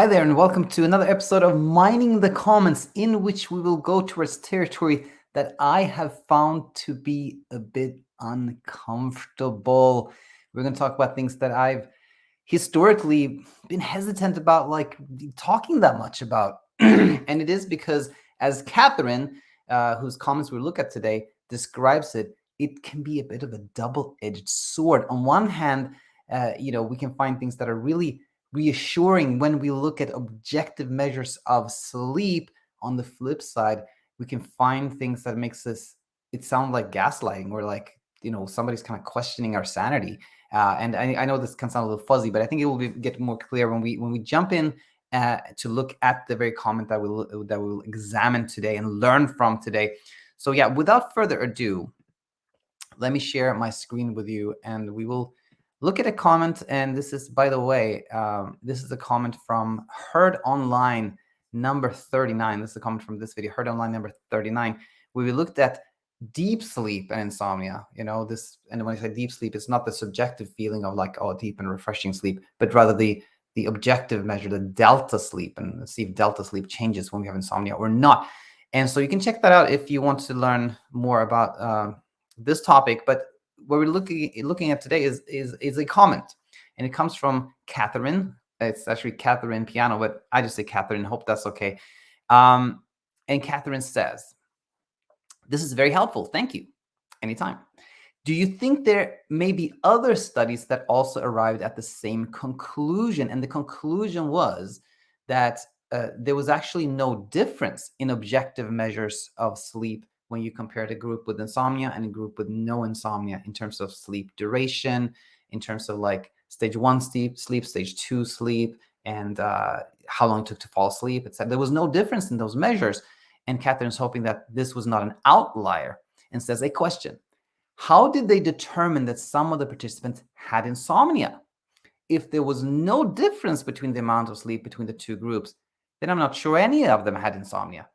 Hi there, and welcome to another episode of Mining the Comments, in which we will go towards territory that I have found to be a bit uncomfortable. We're going to talk about things that I've historically been hesitant about, like talking that much about. And it is because, as Catherine, whose comments we look at today, describes it, it can be a bit of a double-edged sword. On one hand, we can find things that are really reassuring when we look at objective measures of sleep. On the flip side, we can find things that makes it sound like gaslighting, or like somebody's kind of questioning our sanity. And I know this can sound a little fuzzy, but I think it will get more clear when we jump in to look at the very comment that we'll examine today and learn from today. So yeah, without further ado, let me share my screen with you, and we will look at a comment. And this is, by the way, this is a comment from Heard Online number 39. This is a comment from this video, Heard Online number 39, where we looked at deep sleep and insomnia. And when I say deep sleep, it's not the subjective feeling of like, oh, deep and refreshing sleep, but rather the objective measure, the delta sleep, and see if delta sleep changes when we have insomnia or not. And so you can check that out if you want to learn more about this topic. But what we're looking at today is a comment, and it comes from Catherine. It's actually Catherine Piano, but I just say Catherine. Hope that's okay. And Catherine says, "This is very helpful. Thank you. Anytime. Do you think there may be other studies that also arrived at the same conclusion?" And the conclusion was that there was actually no difference in objective measures of sleep when you compare a group with insomnia and a group with no insomnia, in terms of sleep duration, in terms of like stage 1 sleep, stage 2 sleep, and how long it took to fall asleep, etc. There was no difference in those measures. And Catherine's hoping that this was not an outlier, and says a question: how did they determine that some of the participants had insomnia? If there was no difference between the amount of sleep between the two groups, then I'm not sure any of them had insomnia.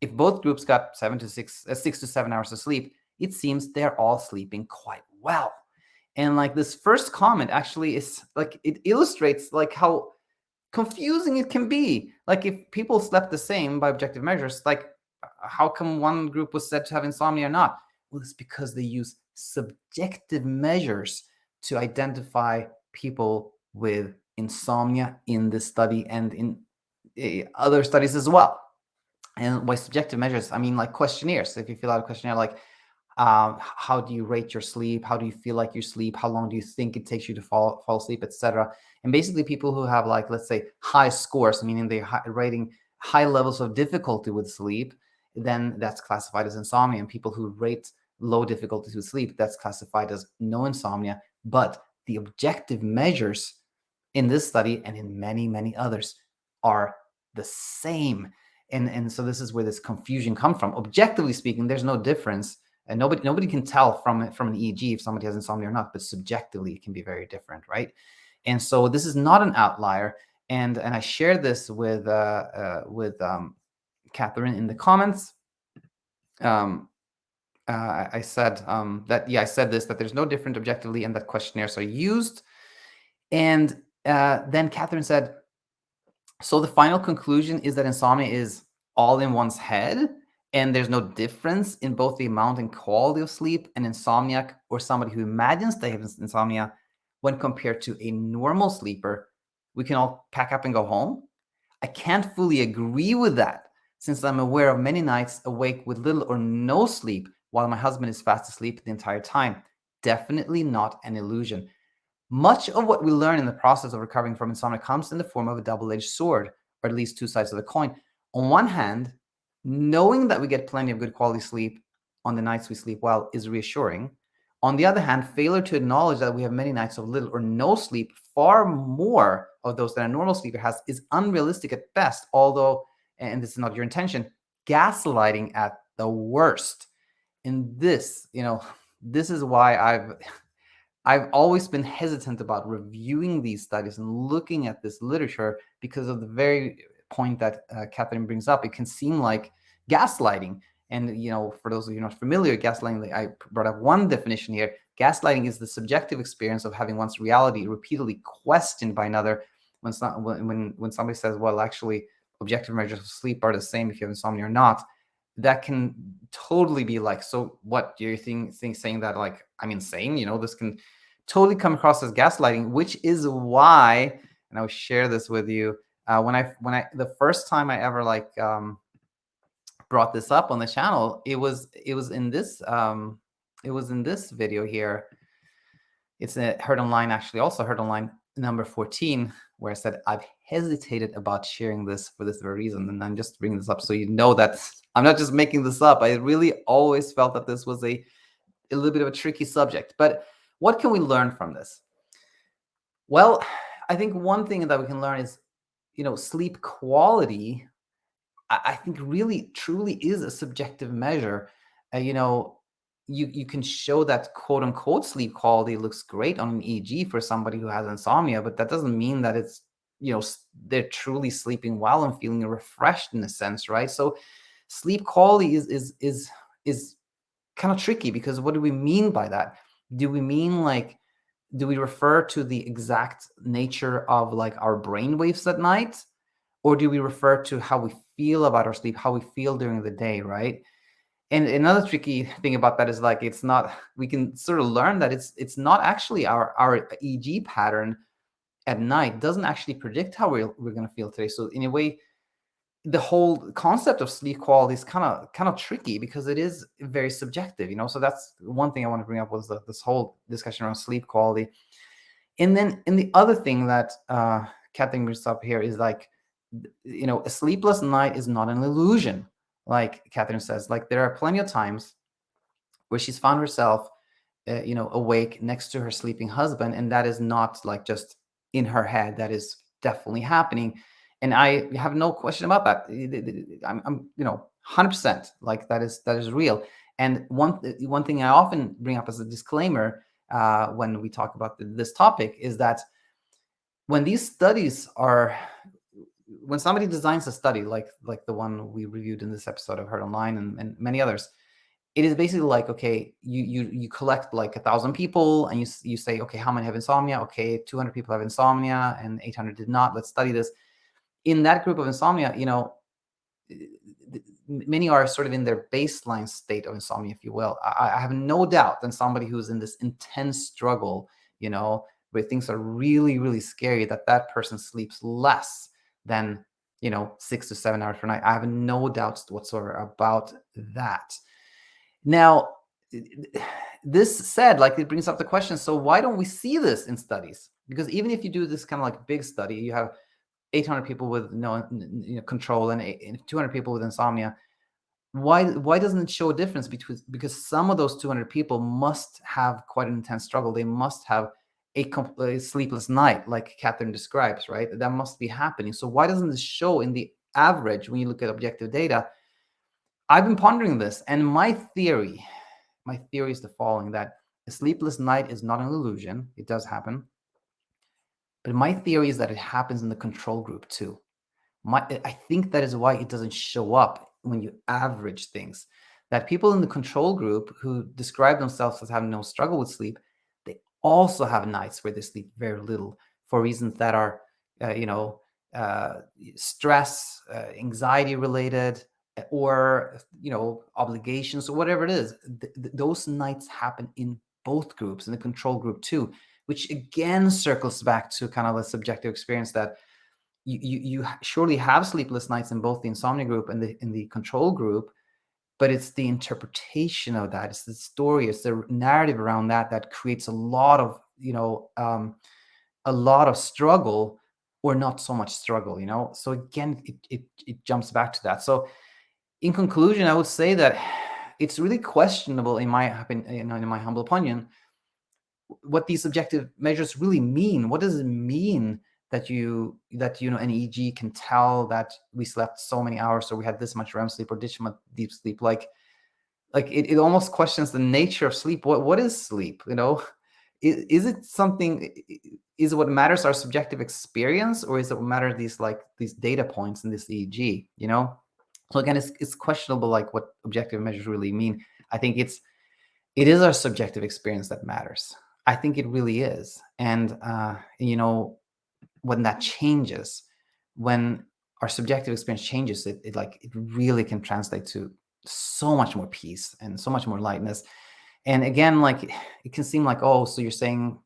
If both groups got 6 to 7 hours of sleep, it seems they're all sleeping quite well. And like, this first comment actually is like, it illustrates like how confusing it can be. Like, if people slept the same by objective measures, like how come one group was said to have insomnia or not? Well, it's because they use subjective measures to identify people with insomnia in this study and in other studies as well. And by subjective measures, I mean like questionnaires. If you fill out a questionnaire like, how do you rate your sleep? How do you feel like you sleep? How long do you think it takes you to fall asleep, etc. And basically, people who have, like, let's say, high scores, meaning they're rating high levels of difficulty with sleep, then that's classified as insomnia. And people who rate low difficulty with sleep, that's classified as no insomnia. But the objective measures in this study and in many, many others are the same. And so this is where this confusion comes from. Objectively speaking, there's no difference, and nobody can tell from an EEG if somebody has insomnia or not. But subjectively, it can be very different, right? And so this is not an outlier. And I shared this with Catherine in the comments. I said I said this, that there's no different objectively, and that questionnaires are used. And then Catherine said, so the final conclusion is that insomnia is all in one's head, and there's no difference in both the amount and quality of sleep an insomniac or somebody who imagines they have insomnia when compared to a normal sleeper. We can all pack up and go home. I can't fully agree with that, since I'm aware of many nights awake with little or no sleep while my husband is fast asleep the entire time. Definitely not an illusion. Much of what we learn in the process of recovering from insomnia comes in the form of a double-edged sword, or at least two sides of the coin. On one hand, knowing that we get plenty of good quality sleep on the nights we sleep well is reassuring. On the other hand, failure to acknowledge that we have many nights of little or no sleep, far more of those than a normal sleeper has, is unrealistic at best, although, and this is not your intention, gaslighting at the worst. And this, this is why I've always been hesitant about reviewing these studies and looking at this literature, because of the very point that Catherine brings up. It can seem like gaslighting. And, for those of you not familiar, gaslighting, I brought up one definition here. Gaslighting is the subjective experience of having one's reality repeatedly questioned by another when somebody says, well, actually, objective measures of sleep are the same if you have insomnia or not, that can totally be like, so what do you think saying that like I'm insane? This can totally come across as gaslighting, which is why, and I'll share this with you. When I the first time I ever like brought this up on the channel, it was in this video here. It's heard online, actually, also heard online number 14, where I said I've hesitated about sharing this for this very reason. And I'm just bringing this up so you know that I'm not just making this up. I really always felt that this was a little bit of a tricky subject. But what can we learn from this? Well, I think one thing that we can learn is, sleep quality, I think really truly is a subjective measure. You can show that quote unquote sleep quality looks great on an EEG for somebody who has insomnia, but that doesn't mean that it's they're truly sleeping well and feeling refreshed in a sense, right? So sleep quality is kind of tricky, because what do we mean by that? Do we mean like, do we refer to the exact nature of like our brain waves at night, or do we refer to how we feel about our sleep, how we feel during the day, right? And another tricky thing about that is like, it's not, we can sort of learn that it's not actually our EG pattern at night doesn't actually predict how we're going to feel today. So in a way, the whole concept of sleep quality is kind of tricky, because it is very subjective, So that's one thing I want to bring up, was this whole discussion around sleep quality. And the other thing that Catherine brings up here is like, a sleepless night is not an illusion, like Catherine says. Like, there are plenty of times where she's found herself, awake next to her sleeping husband, and that is not like just in her head. That is definitely happening, and I have no question about that. I'm 100% like that is real. And one thing I often bring up as a disclaimer when we talk about this topic is that when these studies are when somebody designs a study like the one we reviewed in this episode of Heard Online, and many others, it is basically like, okay, you collect like 1,000 people, and you say, okay, how many have insomnia? Okay, 200 people have insomnia and 800 did not. Let's study this. In that group of insomnia, many are sort of in their baseline state of insomnia, if you will. I have no doubt that somebody who's in this intense struggle, where things are really, really scary, that person sleeps less than 6 to 7 hours per night. I have no doubts whatsoever about that. Now, this said, like, it brings up the question, so why don't we see this in studies? Because even if you do this kind of like big study, you have 800 people with no control and 200 people with insomnia. Why doesn't it show a difference because some of those 200 people must have quite an intense struggle. They must have a sleepless night, like Catherine describes, right? That must be happening. So why doesn't this show in the average when you look at objective data? I've been pondering this, and my theory is the following: that a sleepless night is not an illusion. It does happen. But my theory is that it happens in the control group too. I think that is why it doesn't show up when you average things. That people in the control group who describe themselves as having no struggle with sleep, they also have nights where they sleep very little for reasons that are, uh, stress, anxiety related, or obligations, or whatever it is. Those nights happen in both groups, in the control group too, which again circles back to kind of a subjective experience that you surely have sleepless nights in both the insomnia group and the control group, but it's the interpretation of that, it's the story, it's the narrative around that creates a lot of struggle, or not so much struggle. So again, it jumps back to that. So in conclusion, I would say that it's really questionable, in my opinion, in my humble opinion, what these subjective measures really mean. What does it mean that an EEG can tell that we slept so many hours, or we had this much REM sleep or this much deep sleep? Like it almost questions the nature of sleep. What is sleep? Is it something? Is what matters our subjective experience, or is it what matter these data points in this EEG? So again, it's questionable, like what objective measures really mean. I think it is our subjective experience that matters. I think it really is. And when that changes, when our subjective experience changes, it really can translate to so much more peace and so much more lightness. And again, like it can seem like, oh, so you're saying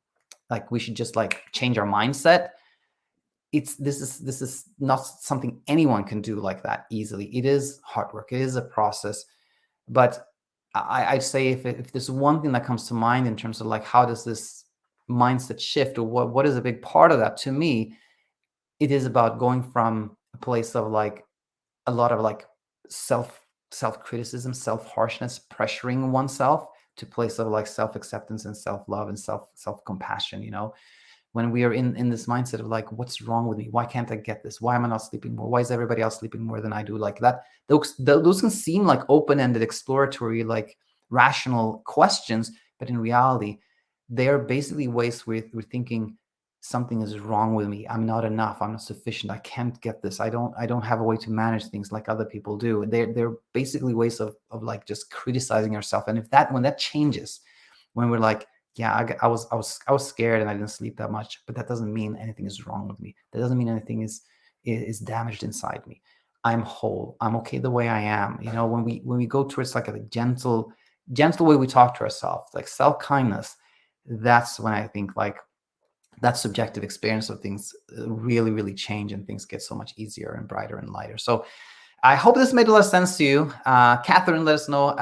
like we should just like change our mindset. This is not something anyone can do like that easily. It is hard work. It is a process. But I'd say if there's one thing that comes to mind in terms of like how does this mindset shift, or what is a big part of that, to me, it is about going from a place of like a lot of like self criticism, self harshness, pressuring oneself, to a place of like self acceptance and self love and self compassion. When we are in this mindset of like, what's wrong with me? Why can't I get this? Why am I not sleeping more? Why is everybody else sleeping more than I do? Like that, those can seem like open-ended, exploratory, like rational questions, but in reality, they are basically ways we're thinking something is wrong with me. I'm not enough. I'm not sufficient. I can't get this. I don't have a way to manage things like other people do. They're basically ways of like just criticizing ourselves. And when that changes, when we're like, yeah, I was scared and I didn't sleep that much, but that doesn't mean anything is wrong with me. That doesn't mean anything is damaged inside me. I'm whole. I'm okay the way I am. When we go towards like a gentle way we talk to ourselves, like self-kindness, that's when I think like that subjective experience of things really, really change, and things get so much easier and brighter and lighter. So I hope this made a lot of sense to you. Catherine, let us know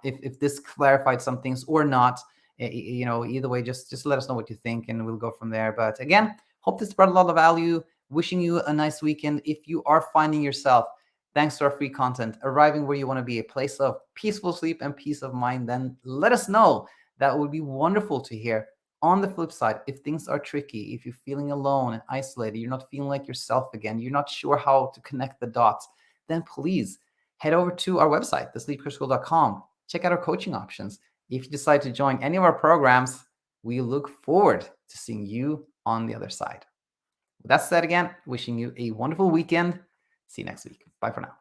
if this clarified some things or not. Either way, just let us know what you think, and we'll go from there. But again, hope this brought a lot of value. Wishing you a nice weekend. If you are finding yourself, thanks to our free content, arriving where you want to be, a place of peaceful sleep and peace of mind, then let us know. That would be wonderful to hear. On the flip side, if things are tricky, if you're feeling alone and isolated, you're not feeling like yourself again, you're not sure how to connect the dots, then please head over to our website, thesleepcritical.com. Check out our coaching options. If you decide to join any of our programs, we look forward to seeing you on the other side. With that said, again, wishing you a wonderful weekend. See you next week. Bye for now.